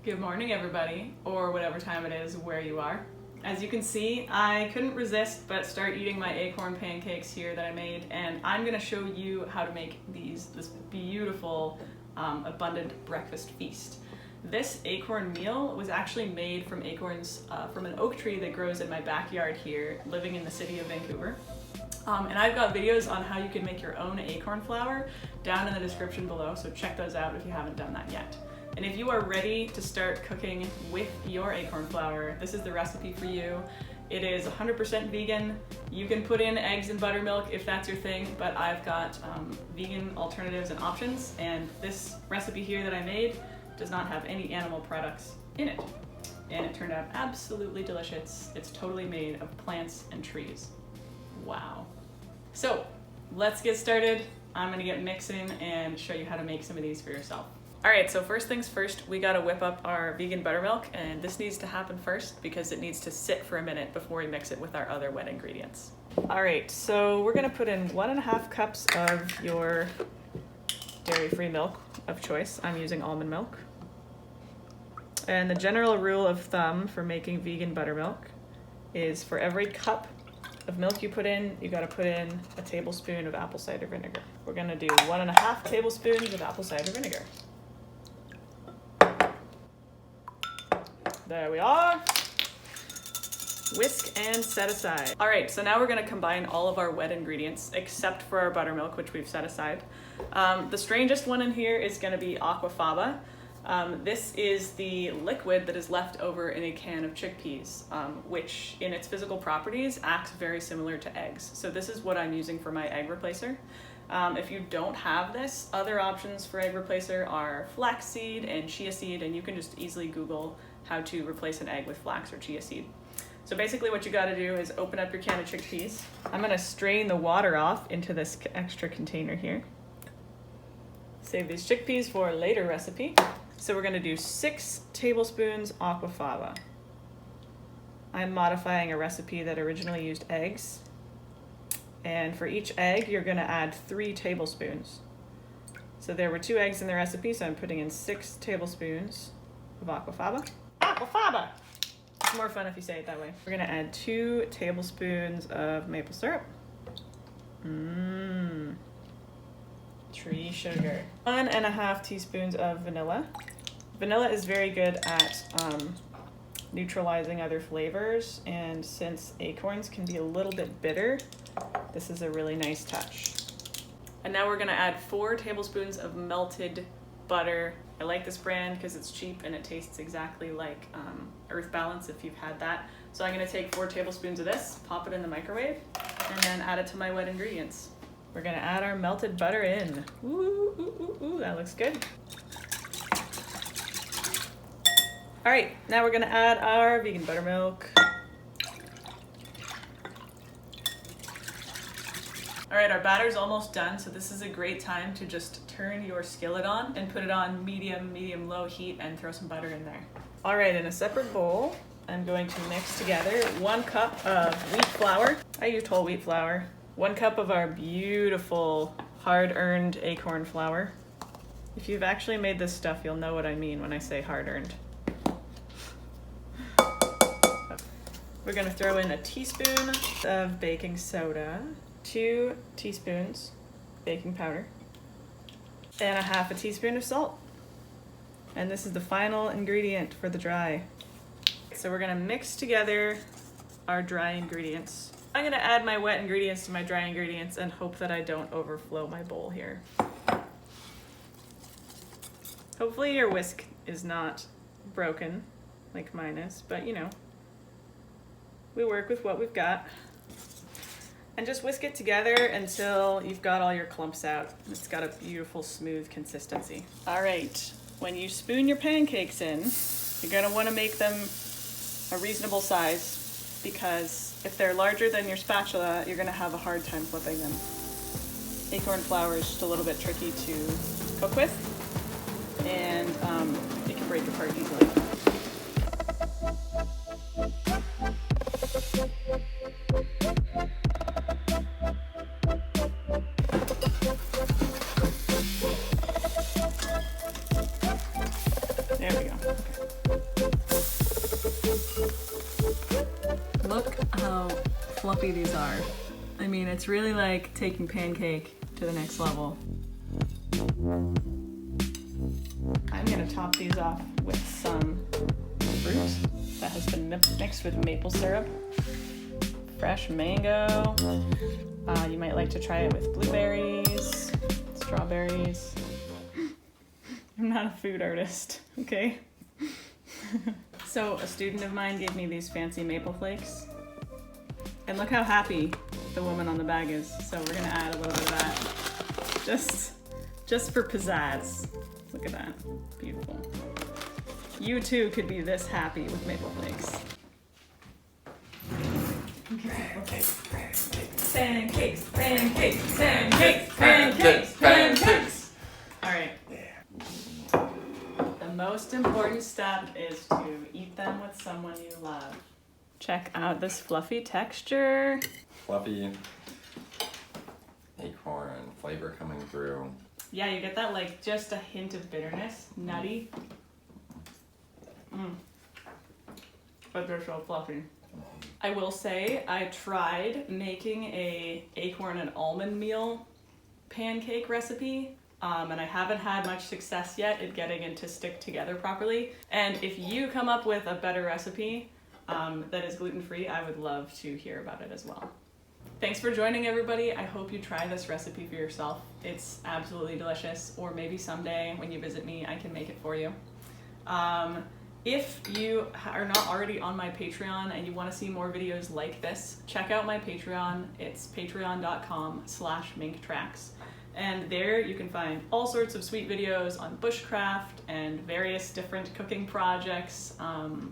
Good morning, everybody, or whatever time it is where you are. As you can see, I couldn't resist but start eating my acorn pancakes here that I made, and I'm gonna show you how to make this beautiful, abundant breakfast feast. This acorn meal was actually made from acorns from an oak tree that grows in my backyard here, living in the city of Vancouver. And I've got videos on how you can make your own acorn flour down in the description below, so check those out if you haven't done that yet. And if you are ready to start cooking with your acorn flour, this is the recipe for you. It is 100% vegan. You can put in eggs and buttermilk if that's your thing, but I've got vegan alternatives and options, and this recipe here that I made does not have any animal products in it. And it turned out absolutely delicious. It's totally made of plants and trees. Wow. So let's get started. I'm gonna get mixing and show you how to make some of these for yourself. All right, so first things first, we gotta whip up our vegan buttermilk, and this needs to happen first because it needs to sit for a minute before we mix it with our other wet ingredients. All right, so we're gonna put in 1.5 cups of your dairy-free milk of choice. I'm using almond milk. And the general rule of thumb for making vegan buttermilk is for every cup of milk you put in, you gotta put in a tablespoon of apple cider vinegar. We're gonna do 1.5 tablespoons of apple cider vinegar. There we are. Whisk and set aside. All right, so now we're gonna combine all of our wet ingredients except for our buttermilk, which we've set aside. The strangest one in here is gonna be aquafaba. This is the liquid that is left over in a can of chickpeas, which in its physical properties acts very similar to eggs. So this is what I'm using for my egg replacer. If you don't have this, other options for egg replacer are flax seed and chia seed, and you can just easily Google how to replace an egg with flax or chia seed. So basically what you gotta do is open up your can of chickpeas. I'm gonna strain the water off into this extra container here. Save these chickpeas for a later recipe. So we're gonna do 6 tablespoons aquafaba. I'm modifying a recipe that originally used eggs. And for each egg, you're gonna add 3 tablespoons. So there were 2 eggs in the recipe, so I'm putting in 6 tablespoons of aquafaba. Aquafaba! It's more fun if you say it that way. We're gonna add 2 tablespoons of maple syrup. Tree sugar. 1.5 teaspoons of vanilla. Vanilla is very good at neutralizing other flavors, and since acorns can be a little bit bitter, this is a really nice touch. And now we're gonna add 4 tablespoons of melted butter. I like this brand because it's cheap and it tastes exactly like Earth Balance if you've had that. So I'm gonna take 4 tablespoons of this, pop it in the microwave, and then add it to my wet ingredients. We're gonna add our melted butter in. Ooh, ooh, ooh, ooh, that looks good. All right, now we're gonna add our vegan buttermilk. All right, our batter's almost done, so this is a great time to just turn your skillet on and put it on medium-low heat and throw some butter in there. All right, in a separate bowl, I'm going to mix together 1 cup of wheat flour. I used whole wheat flour. 1 cup of our beautiful hard-earned acorn flour. If you've actually made this stuff, you'll know what I mean when I say hard-earned. We're gonna throw in a teaspoon of baking soda, 2 teaspoons baking powder, and 1/2 teaspoon of salt. And this is the final ingredient for the dry. So we're gonna mix together our dry ingredients. I'm gonna add my wet ingredients to my dry ingredients and hope that I don't overflow my bowl here. Hopefully your whisk is not broken like mine is, but you know, we work with what we've got. And just whisk it together until you've got all your clumps out. It's got a beautiful smooth consistency. All right, when you spoon your pancakes in, you're gonna wanna make them a reasonable size, because if they're larger than your spatula, you're gonna have a hard time flipping them. Acorn flour is just a little bit tricky to cook with, and it can break apart easily. There we go. Okay. fluffy these are. I mean, it's really like taking pancake to the next level. I'm gonna top these off with some fruit that has been mixed with maple syrup. Fresh mango. You might like to try it with blueberries, strawberries. I'm not a food artist, okay? So a student of mine gave me these fancy maple flakes. And look how happy the woman on the bag is. So we're gonna add a little bit of that. Just for pizzazz. Look at that, beautiful. You too could be this happy with maple flakes. Pancakes, pancakes, Pancakes, pancakes, pancakes, pancakes, pancakes. All right. The most important step is to eat them with someone you love. Check out this fluffy texture. Fluffy acorn flavor coming through. Yeah, you get that like just a hint of bitterness, nutty. But they're so fluffy. I will say I tried making a acorn and almond meal pancake recipe, and I haven't had much success yet at getting it to stick together properly. And if you come up with a better recipe that is gluten-free, I would love to hear about it as well. Thanks for joining, everybody. I hope you try this recipe for yourself. It's absolutely delicious, or maybe someday when you visit me, I can make it for you. If you are not already on my Patreon and you want to see more videos like this, check out my Patreon. It's patreon.com/minktracks. And there you can find all sorts of sweet videos on bushcraft and various different cooking projects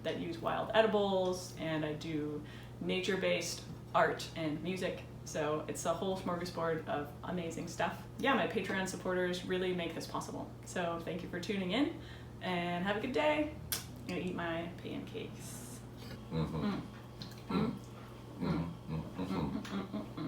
that use wild edibles, and I do nature-based art and music. So it's a whole smorgasbord of amazing stuff. Yeah, my Patreon supporters really make this possible. So thank you for tuning in and have a good day. I'm gonna eat my pancakes. Mm-hmm. Mm-hmm. Mm-hmm. Mm-hmm.